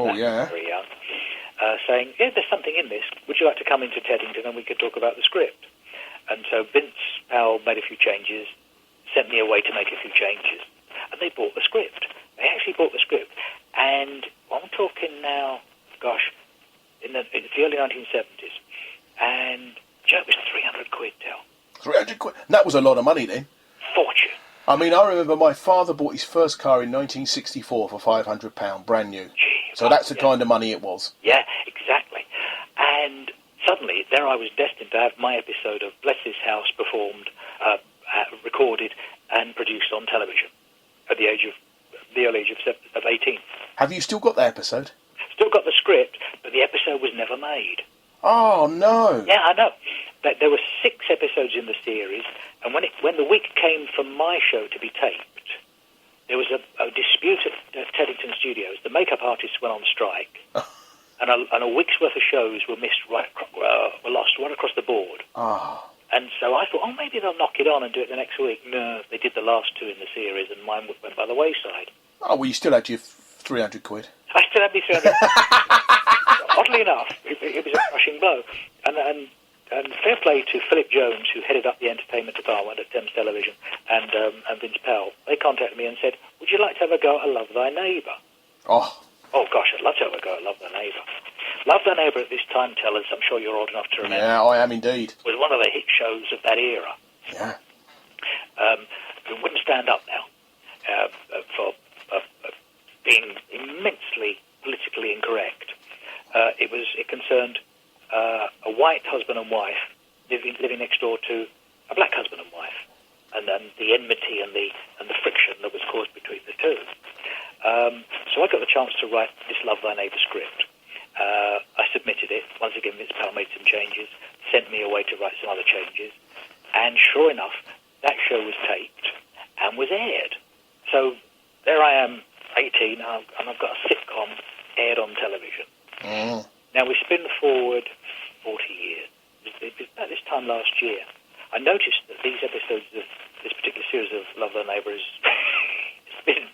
very young, saying, yeah, there's something in this. Would you like to come into Teddington and we could talk about the script? And so Vince Powell made a few changes, sent me away to make a few changes, and they bought the script. They actually bought the script. And I'm talking now, gosh, it's the early 1970s, and it was 300 quid, Del. 300 quid? That was a lot of money then. Fortune. I mean, I remember my father bought his first car in 1964 for £500, brand new. So that's the kind of money it was. Yeah, exactly. And suddenly, there I was destined to have my episode of Bless This House performed, recorded and produced on television at the early age of 18. Have you still got that episode? Still got the script, but the episode was never made. Oh, no. Yeah, I know. There were 6 episodes in the series, and when the week came for my show to be taped, there was a dispute at Teddington Studios. The makeup artists went on strike, and a week's worth of shows were missed were lost right across the board. Oh. And so I thought, maybe they'll knock it on and do it the next week. No, they did the last 2 in the series, and mine went by the wayside. Oh, well, you still had your 300 quid. I still had me 300. Oddly enough, it was a crushing blow. And fair play to Philip Jones, who headed up the entertainment department at Thames Television, and Vince Powell. They contacted me and said, would you like to have a go at Love Thy Neighbour? Oh. Oh, gosh, I'd love to have a go at Love Thy Neighbour. Love Thy Neighbour at this time, tellers, I'm sure you're old enough to remember. Yeah, I am indeed. Was one of the hit shows of that era. Yeah. It wouldn't stand up now for being immensely politically incorrect. It concerned a white husband and wife living next door to a black husband and wife, and then the enmity and the friction that was caused between the two. So I got the chance to write this Love Thy Neighbour script. I submitted it. Once again, Vince Powell made some changes, sent me away to write some other changes, and sure enough, that show was taped and was aired. So there I am, 18, and I've got a sitcom aired on television. Mm. Now we spin forward 40 years. At this time last year, I noticed that these episodes of this particular series of Love Thy Neighbour has been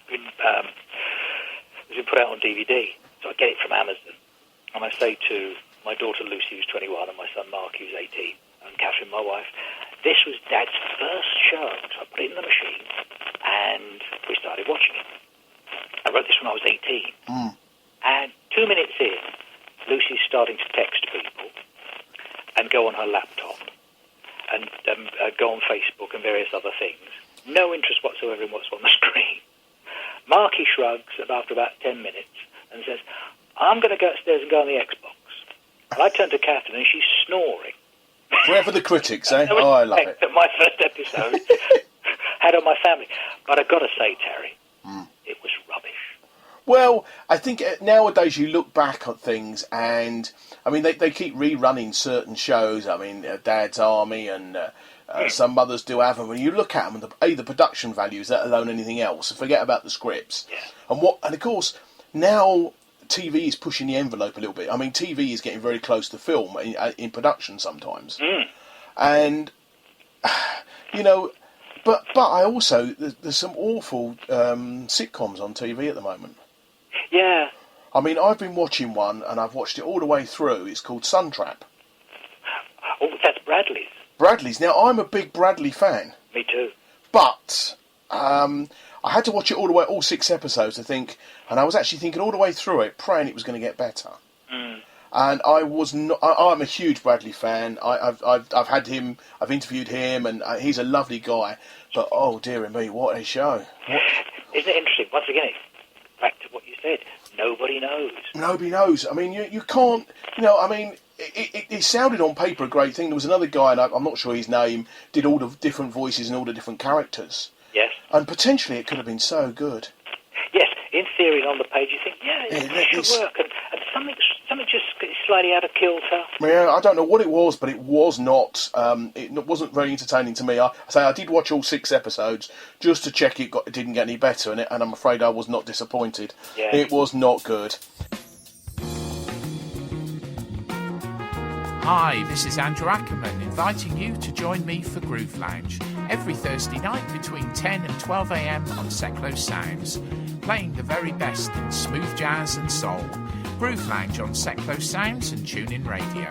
put out on DVD. So I get it from Amazon, and I say to my daughter Lucy, who's 21, and my son Mark, who's 18, and Catherine, my wife, this was Dad's first show. So I put it in the machine, and we started watching it. I wrote this when I was 18. Mm. And 2 minutes in, Lucy's starting to text people and go on her laptop and go on Facebook and various other things. No interest whatsoever in what's on the screen. Marky shrugs after about 10 minutes and says, I'm going to go upstairs and go on the Xbox. And I turn to Catherine and she's snoring. Forever the critics, eh? Oh, I love it. That my first episode had on my family. But I've got to say, Terry, it was rubbish. Well, I think nowadays you look back at things and, I mean, they keep rerunning certain shows. I mean, Dad's Army and some others do have them. When you look at them, the production values, let alone anything else, forget about the scripts. Yeah. And of course, now TV is pushing the envelope a little bit. I mean, TV is getting very close to film in production sometimes. Mm. And, you know, but I also, there's some awful sitcoms on TV at the moment. Yeah. I mean, I've been watching one, and I've watched it all the way through. It's called Suntrap. Oh, that's Bradley's. Bradley's. Now, I'm a big Bradley fan. Me too. But I had to watch it all the way, all 6 episodes, I think, and I was actually thinking all the way through it, praying it was going to get better. Mm. And I was not. I'm a huge Bradley fan. I've had him. I've interviewed him, and he's a lovely guy. But oh dear me, what a show! Isn't it interesting? Once again, back to what you said. Nobody knows. Nobody knows. I mean, you can't. You know, I mean, it sounded on paper a great thing. There was another guy, and I'm not sure his name, did all the different voices and all the different characters. Yes. And potentially it could have been so good. Yes, in theory, on the page, you think, it should work, and something just slightly out of kilter. Yeah, I don't know what it was, but it was not. It wasn't very entertaining to me. I did watch all 6 episodes just to check it didn't get any better, and I'm afraid I was not disappointed. Yeah. It was not good. Hi, this is Andrew Ackerman inviting you to join me for Groove Lounge every Thursday night between 10 and 12 a.m. on Seclo Sounds, playing the very best in smooth jazz and soul. Groove Lounge on Seclo Sounds and TuneIn Radio.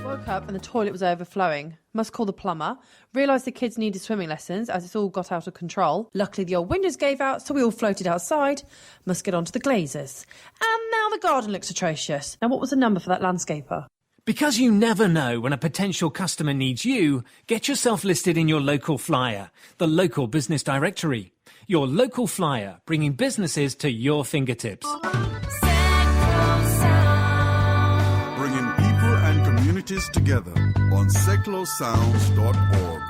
Woke up and the toilet was overflowing. Must call the plumber. Realised the kids needed swimming lessons as it's all got out of control. Luckily the old windows gave out, so we all floated outside. Must get on to the glazers. And now the garden looks atrocious. Now what was the number for that landscaper? Because you never know when a potential customer needs you, get yourself listed in your local flyer, the local business directory. Your local flyer, bringing businesses to your fingertips. Bringing people and communities together on seclosounds.org.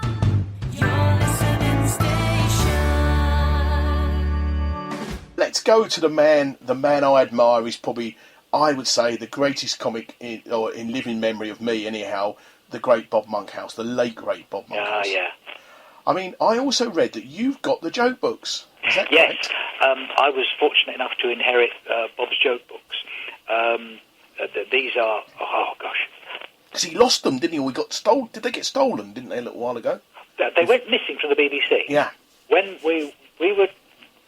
Your listening station. Let's go to the man I admire. Is probably, I would say, the greatest comic in living memory of me, anyhow, the great Bob Monkhouse, the late great Bob Monkhouse. Ah, yeah. I mean, I also read that you've got the joke books. Is that Yes, correct? I was fortunate enough to inherit Bob's joke books. These are, oh gosh. Because he lost them, didn't he? Or we got stolen. Did they get stolen, didn't they, a little while ago? They went missing from the BBC. Yeah. When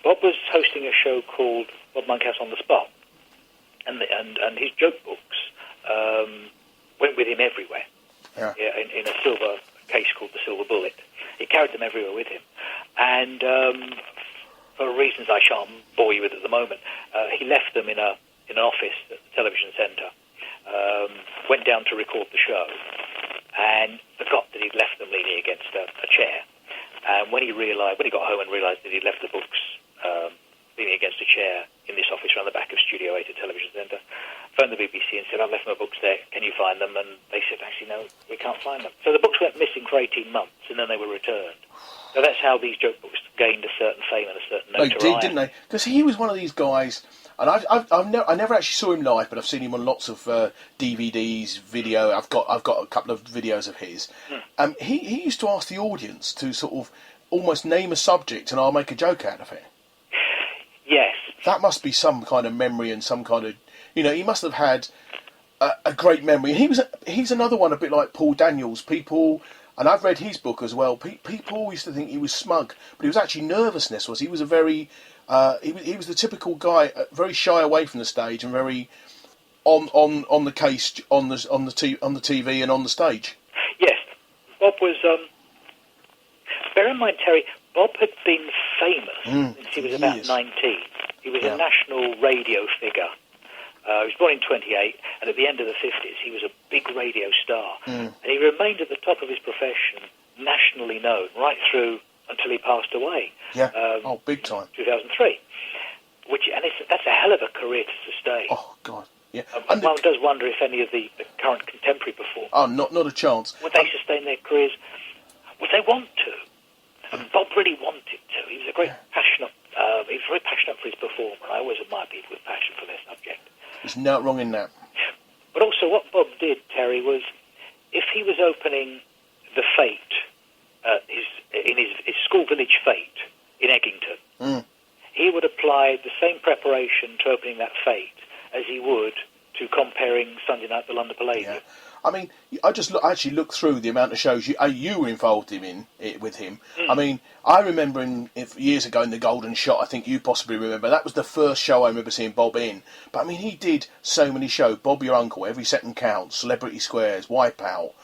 Bob was hosting a show called Bob Monkhouse on the Spot, and his joke books went with him everywhere. Yeah. In a silver case called the Silver Bullet. He carried them everywhere with him. And for reasons I shan't bore you with at the moment, he left them in an office at the television centre, went down to record the show, and forgot that he'd left them leaning against a chair. And when he got home and realised that he'd left the books leaning against a chair in this office around the back of Studio 8 at Television Centre, phoned the BBC and said, I've left my books there, can you find them? And they said, actually, no, we can't find them. So the books went missing for 18 months, and then they were returned. So that's how these joke books gained a certain fame and a certain notoriety. They did, didn't they? Because he was one of these guys, and I never actually saw him live, but I've seen him on lots of DVDs, video. I've got a couple of videos of his. He used to ask the audience to sort of almost name a subject, and I'll make a joke out of it. Yes. That must be some kind of memory and some kind of, he must have had a great memory. And he's another one, a bit like Paul Daniels. People, and I've read his book as well. People used to think he was smug, but it was actually nervousness. He was a very, he was the typical guy, very shy away from the stage and very on the case on the TV and on the stage. Yes, Bob was. Bear in mind, Terry, Bob had been famous since he was about 19. He was a national radio figure. He was born in 28, and at the end of the 50s, he was a big radio star. And he remained at the top of his profession, nationally known, right through until he passed away. Yeah, big time. 2003. That's a hell of a career to sustain. Oh, God, yeah. And one does wonder if any of the current contemporary performers... Oh, not a chance. Would they sustain their careers? Would they want to? And Bob really wanted to. He was a great passionate... he was very passionate for his performer. I always admire people with passion for their subject. There's no wrong in that. But also what Bob did, Terry, was if he was opening the Fete, his school village Fete in Eggington, he would apply the same preparation to opening that Fete as he would to comparing Sunday night at the London Palladium. Yeah. I mean, I actually looked through the amount of shows you were involved with him. I mean, I remember years ago in The Golden Shot, I think you possibly remember, that was the first show I remember seeing Bob in. But I mean, he did so many shows. Bob Your Uncle, Every Second Counts, Celebrity Squares, Wipeout.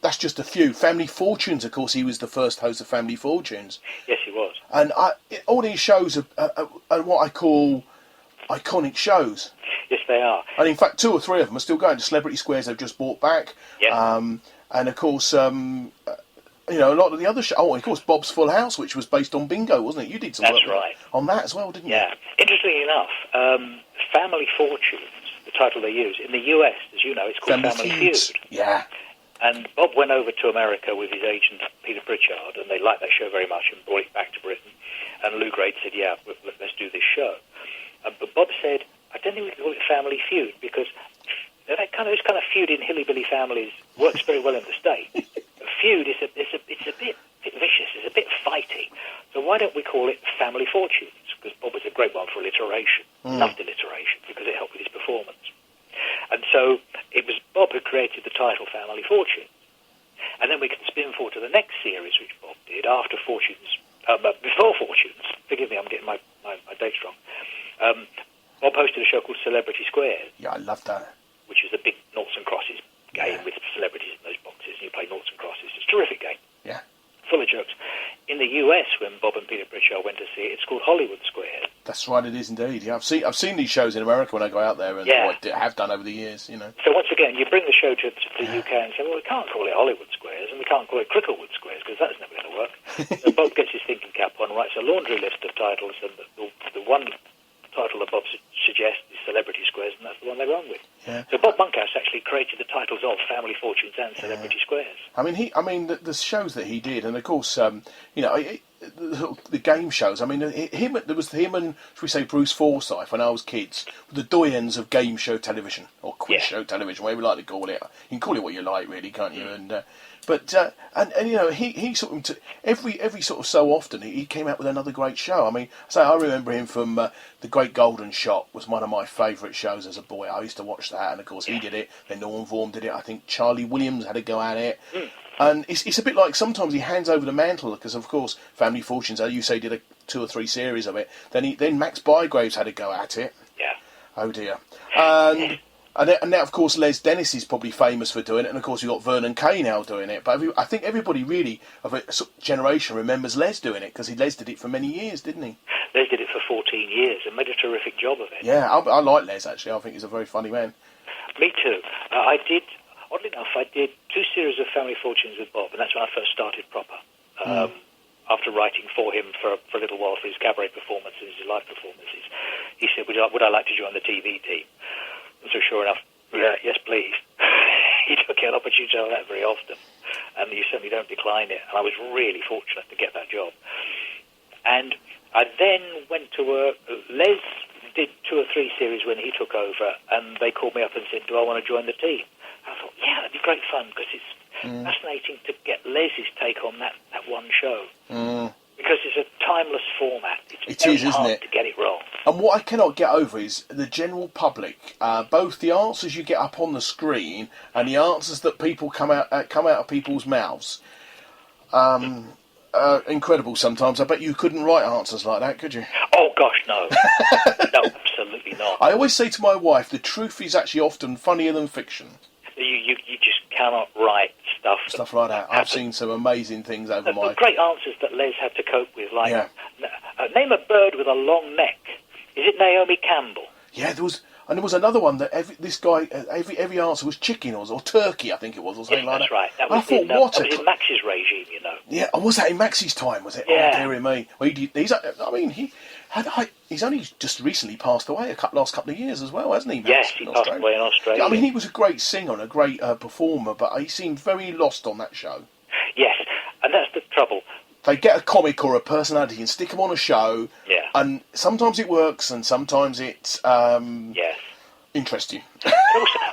That's just a few. Family Fortunes, of course, he was the first host of Family Fortunes. Yes, he was. And all these shows are what I call iconic shows. Yes, they are. And in fact, 2 or 3 of them are still going. The Celebrity Squares they've just brought back. Yeah. And of course, a lot of the other shows. Oh, of course, Bob's Full House, which was based on Bingo, wasn't it? You did some work on that as well, didn't you? Yeah. Interestingly enough, Family Fortunes, the title they use, in the US, as you know, it's called Family Feud. Yeah. And Bob went over to America with his agent, Peter Pritchard, and they liked that show very much and brought it back to Britain. And Lou Grade said, yeah, let's do this show. But Bob said, I don't think we can call it Family Feud because this kind of feud in hilly-billy families works very well in the States. A feud is it's a bit vicious, it's a bit fighty. So why don't we call it Family Fortunes? Because Bob was a great one for alliteration, loved alliteration because it helped with his performance. And so it was Bob who created the title Family Fortunes. And then we can spin forward to the next series which Bob did Fortunes, before Fortunes, forgive me, I'm getting my dates wrong, Bob hosted a show called Celebrity Squares. Yeah, I love that. Which is a big noughts and crosses game with celebrities in those boxes, and you play noughts and crosses. It's a terrific game. Yeah. Full of jokes. In the US, when Bob and Peter Pritchard went to see it, it's called Hollywood Squares. That's right, it is indeed. Yeah, I've seen these shows in America when I go out there, and I have done over the years, you know. So once again, you bring the show to the UK and say, well, we can't call it Hollywood Squares, and we can't call it Cricklewood Squares, because that's never going to work. So Bob gets his thinking cap on, writes a laundry list of titles, and the one title that Bob suggests is Celebrity Squares, and that's the one they run with. Yeah. So Bob Monkhouse actually created the titles of Family Fortunes and Celebrity Squares. I mean, the shows that he did, and of course, you know, the game shows. I mean, there was him and, should we say, Bruce Forsyth when I was kids, the doyens of game show television or quiz show television, whatever you like to call it. You can call it what you like, really, can't you? And and you know, he sort of every sort of so often he came out with another great show. I mean, I remember him from The Great Golden Shot was one of my favourite shows as a boy. I used to watch that, and of course he did it. Then Norman Vaughan did it. I think Charlie Williams had a go at it. And it's a bit like sometimes he hands over the mantle, because of course Family Fortunes, as you say, did 2 or 3 series of it. Then Max Bygraves had a go at it. Yeah. Oh dear. And now, of course, Les Dennis is probably famous for doing it, and of course you've got Vernon Kay now doing it. But I think everybody really of a generation remembers Les doing it, because Les did it for many years, didn't he? Les did it for 14 years and made a terrific job of it. Yeah, I like Les, actually. I think he's a very funny man. Me too. Oddly enough, I did 2 series of Family Fortunes with Bob, and that's when I first started proper. After writing for him for a little while for his cabaret performances, his live performances, he said, would I like to join the TV team? And so sure enough, yes, please. He took an opportunity of that very often, and you certainly don't decline it. And I was really fortunate to get that job. And I then went to work. Les did 2 or 3 series when he took over, and they called me up and said, do I want to join the team? I thought, yeah, that'd be great fun, because it's fascinating to get Les's take on that one show. Because it's a timeless format. It's very hard to get it wrong. And what I cannot get over is the general public, both the answers you get up on the screen and the answers that people come out of people's mouths. Incredible sometimes. I bet you couldn't write answers like that, could you? Oh, gosh, no. No, absolutely not. I always say to my wife, the truth is actually often funnier than fiction. You just cannot write stuff like that. I've seen some amazing things over my... Great answers that Les had to cope with, like, name a bird with a long neck. Is it Naomi Campbell? Yeah, there was another one that every answer was chicken or turkey, I think it was, or something like that. That's right. That was in Max's regime, you know. Yeah, was that in Max's time, was it? Yeah. Oh, dearie me. Well, he's only just recently passed away last couple of years as well, hasn't he? Yes, he passed away in Australia. I mean, he was a great singer and a great performer, but he seemed very lost on that show. Yes, and that's the trouble. They get a comic or a personality and stick them on a show, and sometimes it works and sometimes it's interesting.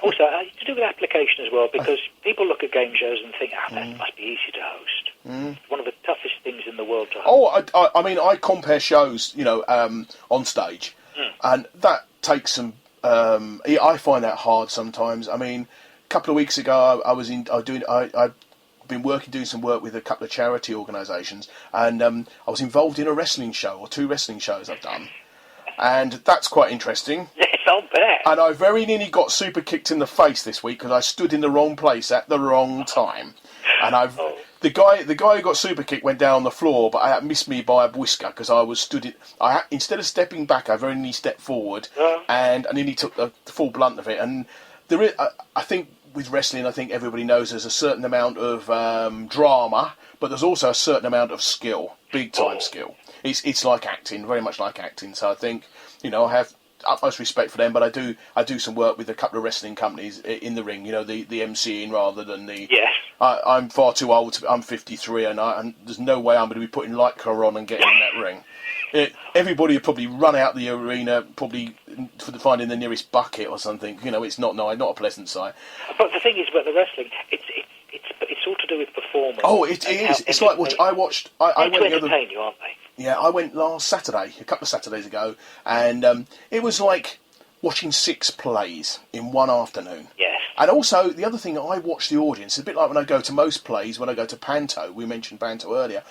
Also, to do with application as well, because people look at game shows and think, that must be easy to host. It's one of the toughest things in the world to host. I mean, I compare shows, you know, on stage, and that takes some... I find that hard sometimes. I mean, a couple of weeks ago, I've been doing some work with a couple of charity organisations, and I was involved in a wrestling show, or 2 wrestling shows I've done, and that's quite interesting. Yes, I'll bet. And I very nearly got super kicked in the face this week because I stood in the wrong place at the wrong time, and the guy who got super kicked went down on the floor, but I missed me by a whisker because I was instead of stepping back, I very nearly stepped forward, and I nearly took the full blunt of it. And there is, I think. With wrestling, I think everybody knows there's a certain amount of drama, but there's also a certain amount of skill, big time skill. It's like acting, very much like acting. So I think, you know, I have utmost respect for them, but I do some work with a couple of wrestling companies in the ring. You know, the MCing rather than the. Yes. I'm far too old. I'm 53, and there's no way I'm going to be putting Lycra on and getting in that ring. Everybody would probably run out the arena, probably for finding the nearest bucket or something. You know, it's not a pleasant sight. But the thing is about the wrestling, it's all to do with performance. Oh, it is. It's like what I watched. I went to entertain you, aren't they? Yeah, I went last Saturday, a couple of Saturdays ago, and it was like watching 6 plays in one afternoon. Yes. And also, the other thing, I watch the audience. It's a bit like when I go to most plays, when I go to Panto, we mentioned Panto earlier,